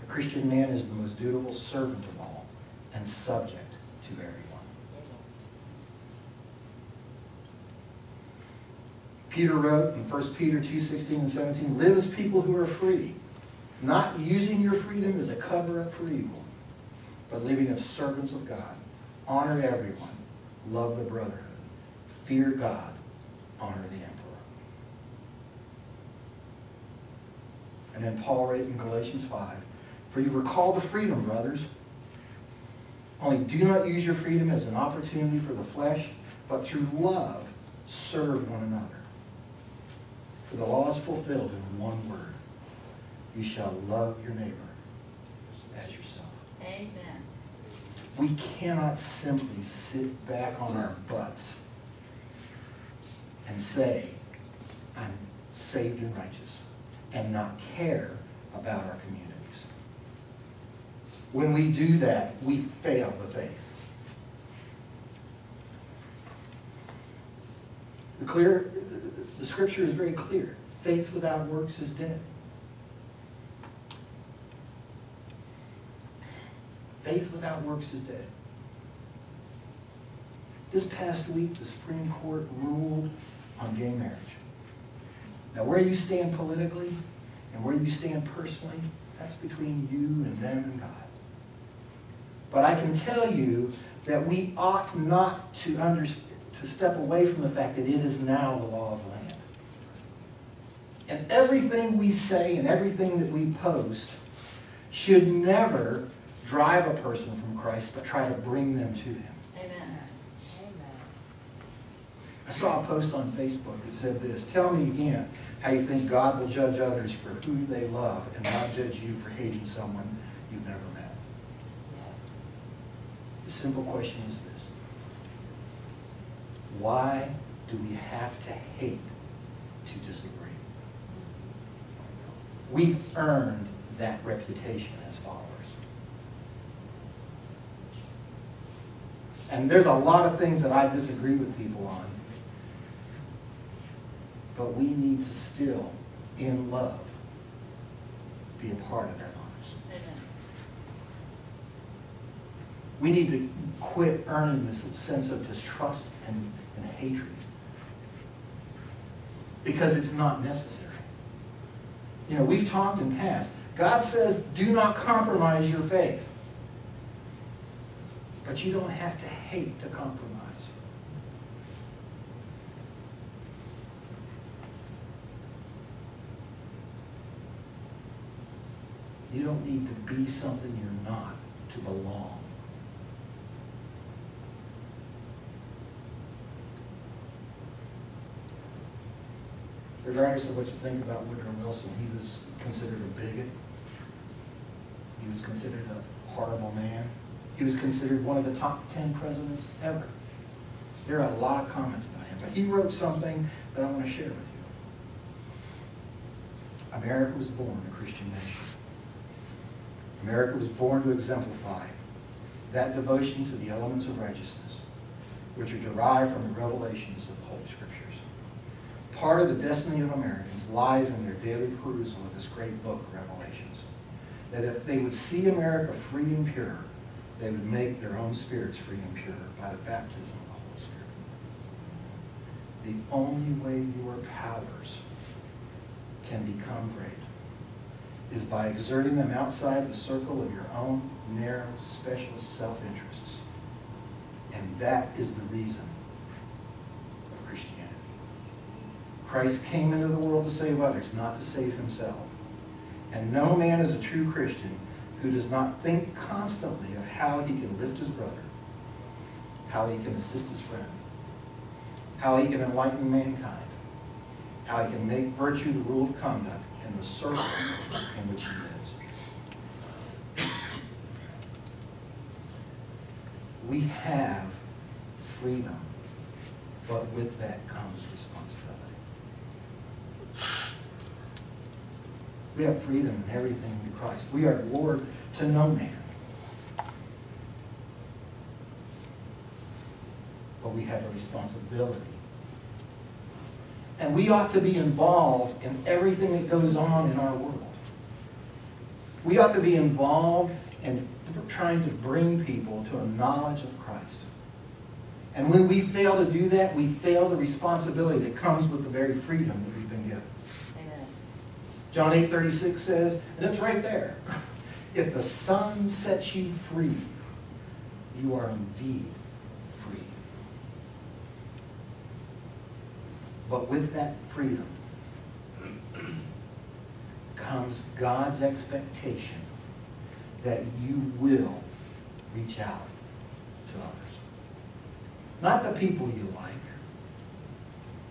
[SPEAKER 5] A Christian man is the most dutiful servant of all and subject to everyone. Peter wrote in 1 Peter 2:16 and 17, live as people who are free, not using your freedom as a cover-up for evil, but living as servants of God. Honor everyone. Love the brotherhood. Fear God. Honor the emperor. And then Paul wrote in Galatians 5, for you were called to freedom, brothers. Only do not use your freedom as an opportunity for the flesh, but through love serve one another. For the law is fulfilled in one word. You shall love your neighbor as yourself.
[SPEAKER 10] Amen.
[SPEAKER 5] We cannot simply sit back on our butts and say, I'm saved and righteous, and not care about our communities. When we do that, we fail the faith. The scripture is very clear.
[SPEAKER 13] faith without works is dead. Faith without works is dead. This past week, the Supreme Court ruled on gay marriage. Now, where you stand politically and where you stand personally, that's between you and them and God. But I can tell you that we ought not to step away from the fact that it is now the law of the land. And everything we say and everything that we post should never drive a person from Christ, but try to bring them to Him.
[SPEAKER 10] Amen.
[SPEAKER 13] I saw a post on Facebook that said this: tell me again how you think God will judge others for who they love and not judge you for hating someone you've never met.
[SPEAKER 8] Yes.
[SPEAKER 13] The simple question is this: why do we have to hate to disagree? We've earned that reputation as followers. And there's a lot of things that I disagree with people on. But we need to still, in love, be a part of their lives.
[SPEAKER 10] Amen.
[SPEAKER 13] We need to quit earning this sense of distrust and hatred. Because it's not necessary. You know, we've talked in past. God says, do not compromise your faith. But you don't have to hate to compromise. You don't need to be something you're not to belong. Regardless of what you think about Woodrow Wilson, he was considered a bigot. He was considered a horrible man. He was considered one of the top 10 presidents ever. There are a lot of comments about him, but he wrote something that I want to share with you. America was born a Christian nation. America was born to exemplify that devotion to the elements of righteousness, which are derived from the revelations of the Holy Scriptures. Part of the destiny of Americans lies in their daily perusal of this great book of Revelations. That if they would see America free and pure, they would make their own spirits free and pure by the baptism of the Holy Spirit. The only way your powers can become great is by exerting them outside the circle of your own narrow, special self-interests. And that is the reason of Christianity. Christ came into the world to save others, not to save himself. And no man is a true Christian who does not think constantly of how he can lift his brother, how he can assist his friend, how he can enlighten mankind, how he can make virtue the rule of conduct in the circle in which he lives. We have freedom, but with that comes responsibility. We have freedom in everything in Christ. We are Lord to no man. But we have a responsibility. And we ought to be involved in everything that goes on in our world. We ought to be involved in trying to bring people to a knowledge of Christ. And when we fail to do that, we fail the responsibility that comes with the very freedom that we've been given.
[SPEAKER 10] Amen.
[SPEAKER 13] John 8:36 says, and it's right there, if the Son sets you free, you are indeed free. But with that freedom comes God's expectation that you will reach out to others. Not the people you like.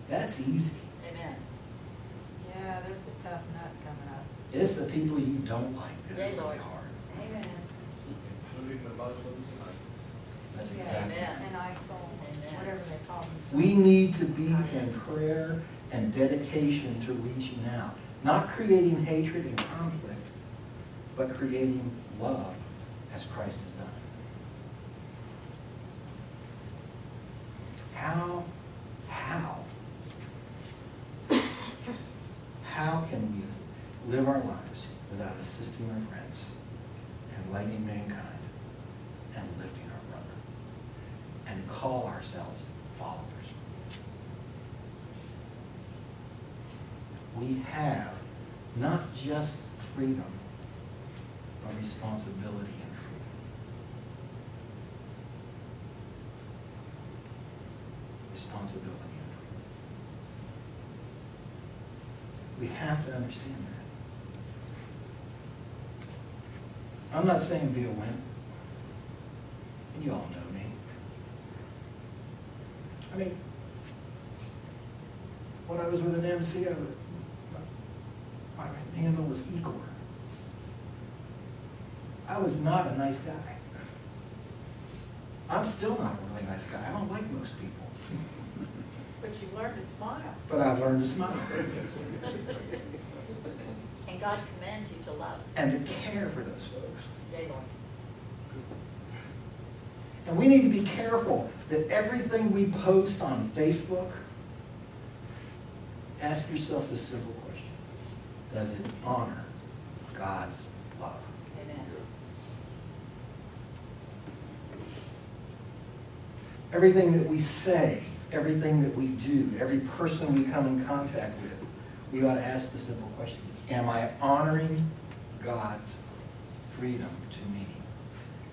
[SPEAKER 13] That's easy.
[SPEAKER 10] Amen.
[SPEAKER 8] Yeah, there's the tough nut coming up.
[SPEAKER 13] It's the people you don't like that are
[SPEAKER 10] Yea,
[SPEAKER 13] really
[SPEAKER 10] Lord.
[SPEAKER 13] hard.
[SPEAKER 8] Amen.
[SPEAKER 6] Including the Muslims and ISIS.
[SPEAKER 13] That's
[SPEAKER 8] Yeah,
[SPEAKER 13] exactly.
[SPEAKER 10] Amen.
[SPEAKER 8] and ISIL,
[SPEAKER 10] Amen.
[SPEAKER 8] whatever they call them.
[SPEAKER 13] We need to be in prayer and dedication to reaching out. Not creating hatred and conflict, but creating love as Christ has done. how can we live our lives without assisting our friends, enlightening mankind, and lifting our brother, and call ourselves followers? We have not just freedom, but responsibility and freedom. Responsibility and freedom. We have to understand that. I'm not saying be a wimp. And you all know me. I mean, when I was with an MC, my handle was Igor. I was not a nice guy. I'm still not a really nice guy. I don't like most people.
[SPEAKER 3] But you learned to smile.
[SPEAKER 13] But I've learned to smile.
[SPEAKER 10] And God commands you to love.
[SPEAKER 13] And to care for those folks.
[SPEAKER 10] Yea, Lord.
[SPEAKER 13] And we need to be careful that everything we post on Facebook, ask yourself the simple question: does it honor God's love?
[SPEAKER 10] Amen.
[SPEAKER 13] Everything that we say, everything that we do, every person we come in contact with, we ought to ask the simple question: am I honoring God's freedom to me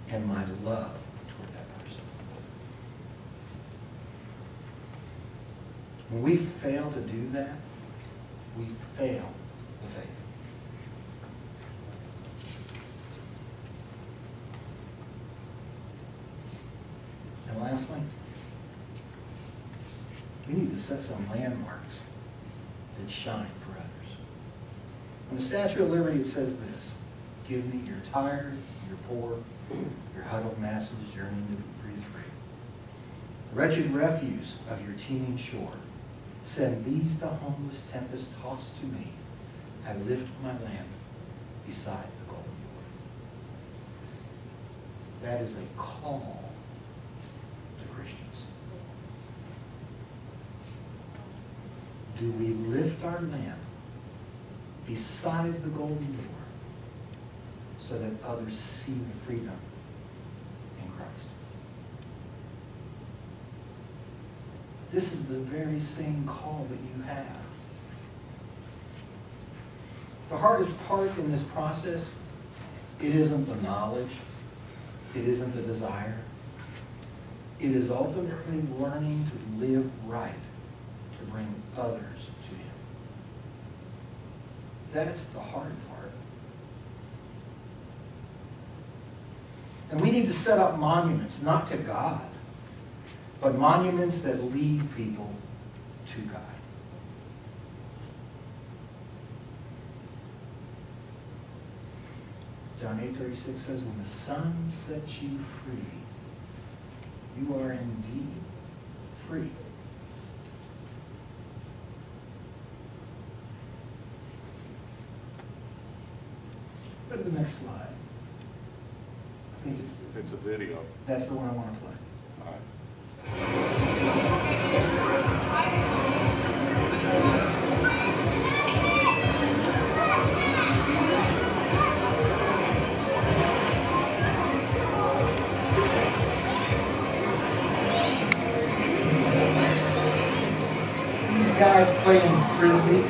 [SPEAKER 13] and my love toward that person? When we fail to do that, we fail the faith. And lastly, we need to set some landmarks that shine for others. On the Statue of Liberty, it says this: give me your tired, your poor, your huddled masses yearning to breathe free. The wretched refuse of your teeming shore, send these the homeless tempest tossed to me. I lift my lamp beside the golden door. That is a call to Christians. Do we lift our lamp beside the golden door so that others see the freedom in Christ? This is the very same call that you have. The hardest part in this process, it isn't the knowledge, it isn't the desire. It is ultimately learning to live right, to bring others to Him. That's the hard part. And we need to set up monuments, not to God, but monuments that lead people to God. John 8:36 says, when the Son sets you free, you are indeed free. Go to the next slide. I think
[SPEAKER 1] It's a video.
[SPEAKER 13] that's the one I want to play.
[SPEAKER 1] All right.
[SPEAKER 13] See these guys playing Frisbee?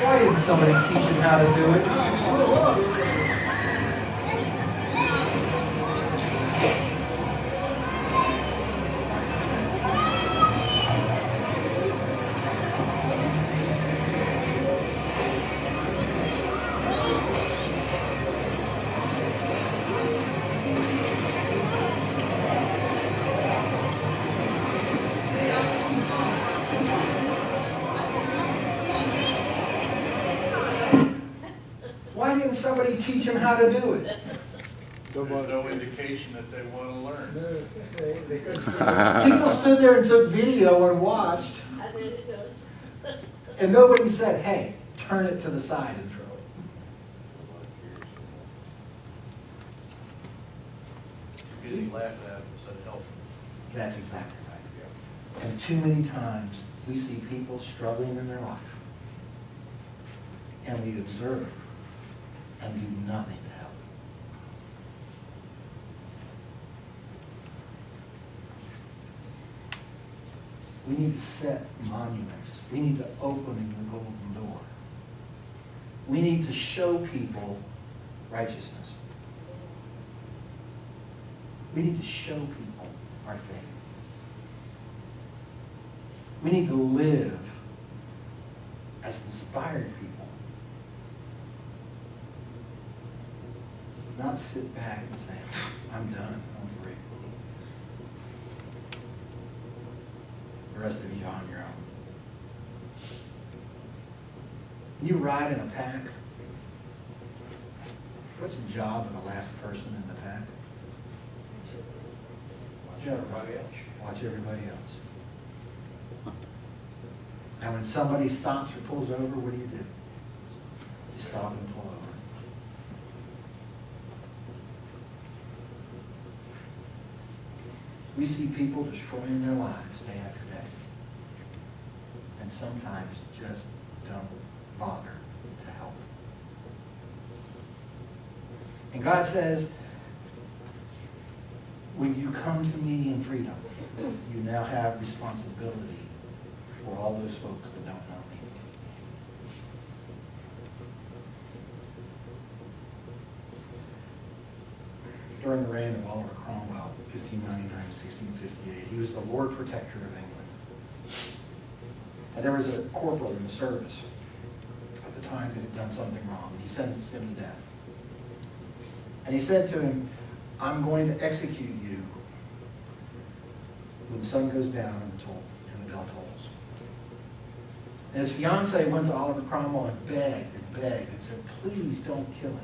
[SPEAKER 13] Why didn't somebody teach them how to do it? Why didn't somebody teach them how to do it?
[SPEAKER 6] There's no indication that they want to learn.
[SPEAKER 4] They couldn't.
[SPEAKER 13] People stood there and took video and watched,
[SPEAKER 10] I did it does.
[SPEAKER 13] and nobody said, hey, turn it to the side and throw it.
[SPEAKER 6] Too busy laughing at it instead of helping.
[SPEAKER 13] That's exactly right. And too many times, we see people struggling in their life, and we observe and do nothing to help. We need to set monuments. We need to open the golden door. We need to show people righteousness. We need to show people our faith. We need to live as inspired people. Not sit back and say, I'm done, I'm free. The rest of you on your own. You ride in a pack. What's the job of the last person in the pack?
[SPEAKER 12] Watch everybody else.
[SPEAKER 13] Watch everybody else. And when somebody stops or pulls over, what do? You stop and pull over. We see people destroying their lives day after day. And sometimes just don't bother to help. And God says, when you come to me in freedom, you now have responsibility for all those folks that don't know me. During the reign of Oliver Cromwell, 1599 to 1658, he was the Lord Protector of England. And there was a corporal in the service at the time that had done something wrong, and he sentenced him to death. And he said to him, I'm going to execute you when the sun goes down and the bell tolls. And his fiancée went to Oliver Cromwell and begged and said, please don't kill him.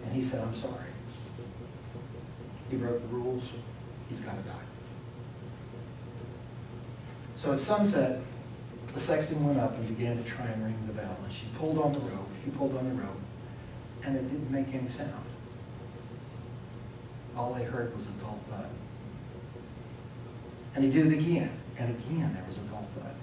[SPEAKER 13] And he said, I'm sorry. He broke the rules. He's got to die. So at sunset, the sexton went up and began to try and ring the bell. And she pulled on the rope. He pulled on the rope. And it didn't make any sound. All they heard was a dull thud. And he did it again. And again, there was a dull thud.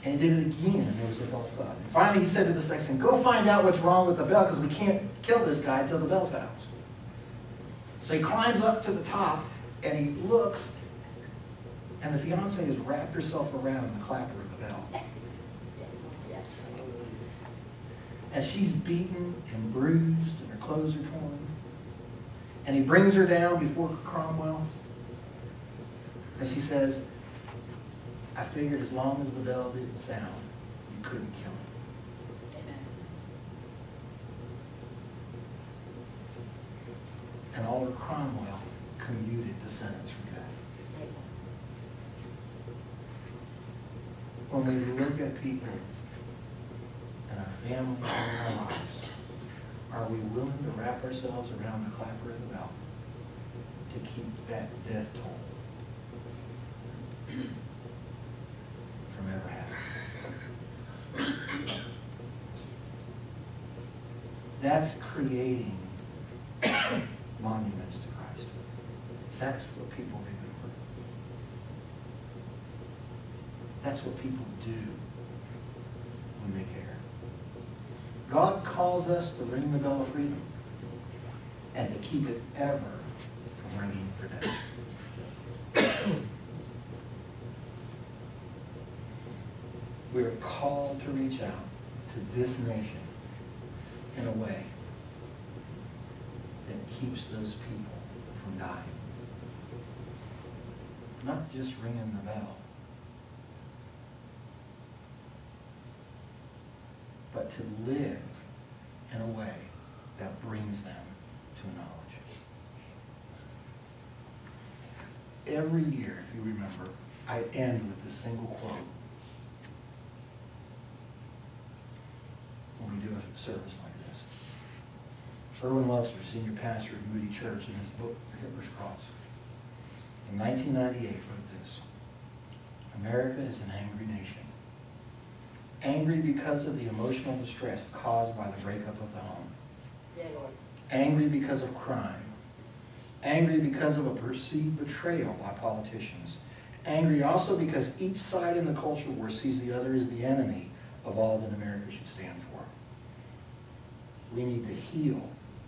[SPEAKER 13] And he did it again, and there was a dull thud. And finally, he said to the sexton, go find out what's wrong with the bell, because we can't kill this guy until the bell sounds. So he climbs up to the top, and he looks, and the fiancée has wrapped herself around the clapper of the bell. And she's beaten and bruised, and her clothes are torn. And he brings her down before Cromwell, and she says, I figured as long as the bell didn't sound, you couldn't kill him.
[SPEAKER 10] Amen.
[SPEAKER 13] And Oliver Cromwell commuted the sentence from death. When we look at people and our families and our lives, are we willing to wrap ourselves around the clapper of the bell to keep that death toll from ever happening? That's creating monuments to Christ. That's what people remember. That's what people do when they care. God calls us to ring the bell of freedom and to keep it ever from ringing for death. We are called to reach out to this nation in a way that keeps those people from dying. Not just ringing the bell, but to live in a way that brings them to knowledge. Every year, if you remember, I end with this single quote when we do a service like this. Erwin Lutzer, senior pastor of Moody Church, in his book, Hitler's Cross, in 1998 wrote this: America is an angry nation. Angry because of the emotional distress caused by the breakup of the home.
[SPEAKER 10] Yeah, Lord.
[SPEAKER 13] Angry because of crime. Angry because of a perceived betrayal by politicians. Angry also because each side in the culture war sees the other as the enemy of all that America should stand for. We need to heal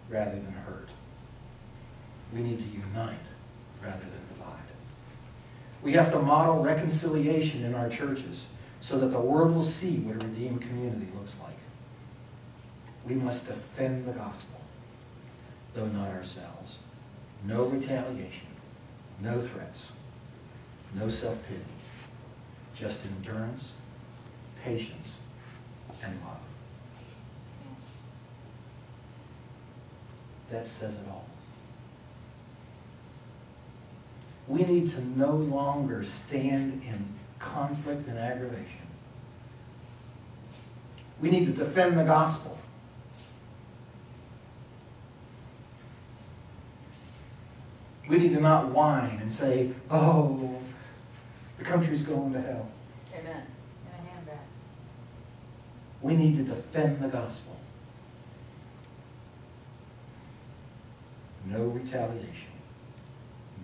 [SPEAKER 13] rather than hurt. We need to unite rather than divide. We have to model reconciliation in our churches so that the world will see what a redeemed community looks like. We must defend the gospel, though not ourselves. No retaliation, no threats, no self-pity, just endurance, patience, and love. That says it all. We need to no longer stand in conflict and aggravation. We need to defend the gospel. We need to not whine and say, oh, the country's going to hell.
[SPEAKER 10] Amen.
[SPEAKER 8] In a handbasket.
[SPEAKER 13] We need to defend the gospel. No retaliation,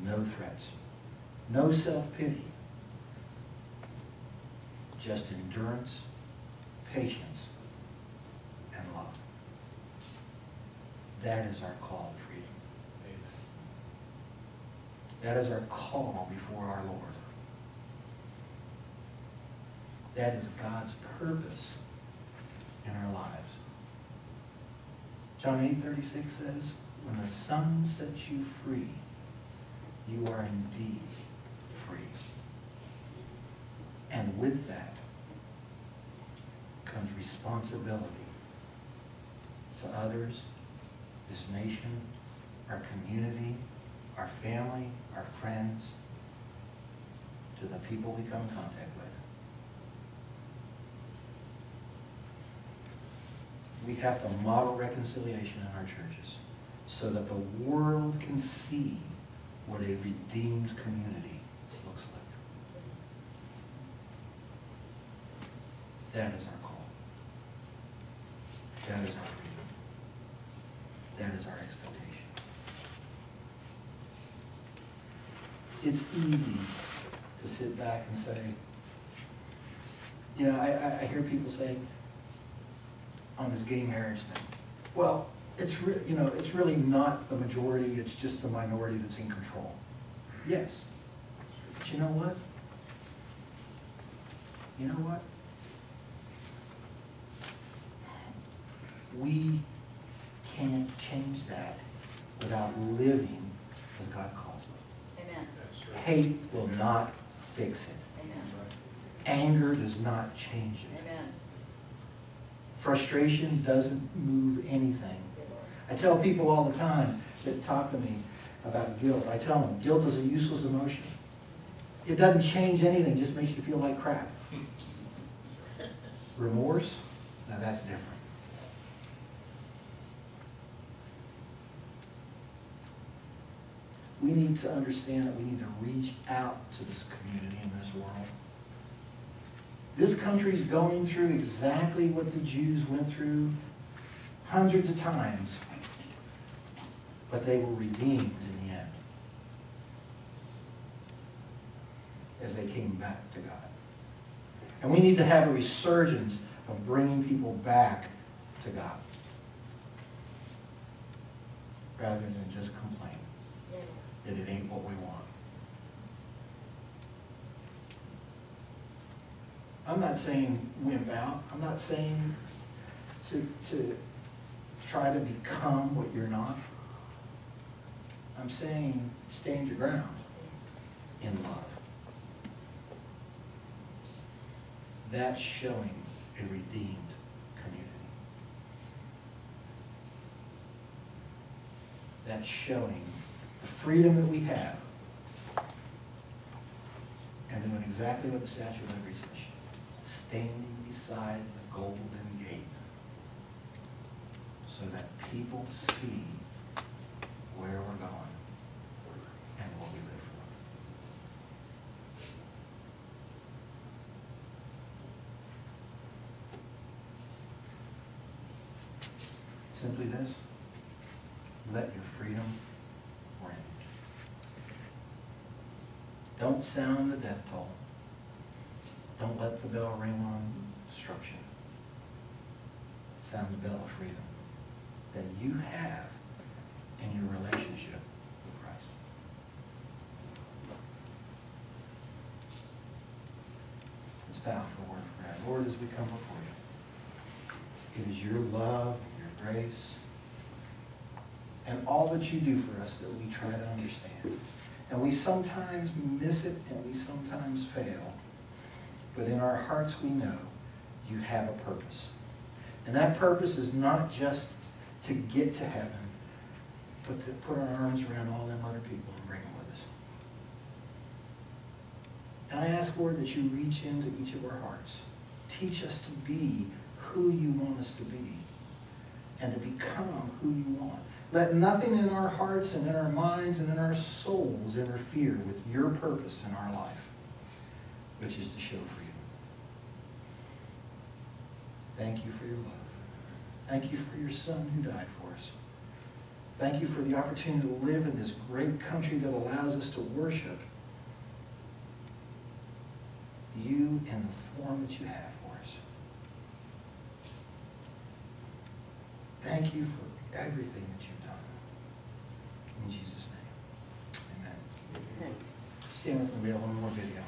[SPEAKER 13] no threats, no self-pity, just endurance, patience, and love. That is our call to freedom. That is our call before our Lord. That is God's purpose in our lives. John 8:36 says, when the Son sets you free, you are indeed free. And with that comes responsibility to others, this nation, our community, our family, our friends, to the people we come in contact with. We have to model reconciliation in our churches so that the world can see what a redeemed community looks like. That is our call. That is our freedom. That is our expectation. It's easy to sit back and say, you know, I hear people say on this gay marriage thing, well, it's really not the majority, it's just the minority that's in control. Yes. But you know what? You know what? We can't change that without living as God calls it.
[SPEAKER 10] Amen.
[SPEAKER 13] Hate will not fix it.
[SPEAKER 10] Amen.
[SPEAKER 13] Anger does not change it.
[SPEAKER 10] Amen.
[SPEAKER 13] Frustration doesn't move anything. I tell people all the time that talk to me about guilt, I tell them, guilt is a useless emotion. It doesn't change anything, it just makes you feel like crap. Remorse? Now that's different. We need to understand that we need to reach out to this community and this world. This country's going through exactly what the Jews went through hundreds of times, but they were redeemed in the end as they came back to God. And we need to have a resurgence of bringing people back to God rather than just complain that it ain't what we want. I'm not saying wimp out. I'm not saying to try to become what you're not. I'm saying stand your ground in love. That's showing a redeemed community. That's showing the freedom that we have and doing exactly what the Statue of Liberty says. Standing beside the golden gate so that people see where we're going and what we live for. Simply this, let your freedom reign. Don't sound the death toll. Don't let the bell ring on destruction. Sound the bell of freedom that you have in your relationship with Christ. Let's bow for a word of prayer. Lord, as we come before you, it is your love, your grace, and all that you do for us that we try to understand. And we sometimes miss it and we sometimes fail. But in our hearts we know you have a purpose. And that purpose is not just to get to heaven, but to put our arms around all them other people and bring them with us. And I ask, Lord, that you reach into each of our hearts. Teach us to be who you want us to be and to become who you want. Let nothing in our hearts and in our minds and in our souls interfere with your purpose in our life, which is to show freedom. Thank you for your love. Thank you for your Son who died for us. Thank you for the opportunity to live in this great country that allows us to worship you in the form that you have for us. Thank you for everything that you've done. In Jesus' name, amen. Stand with me, we have one more video.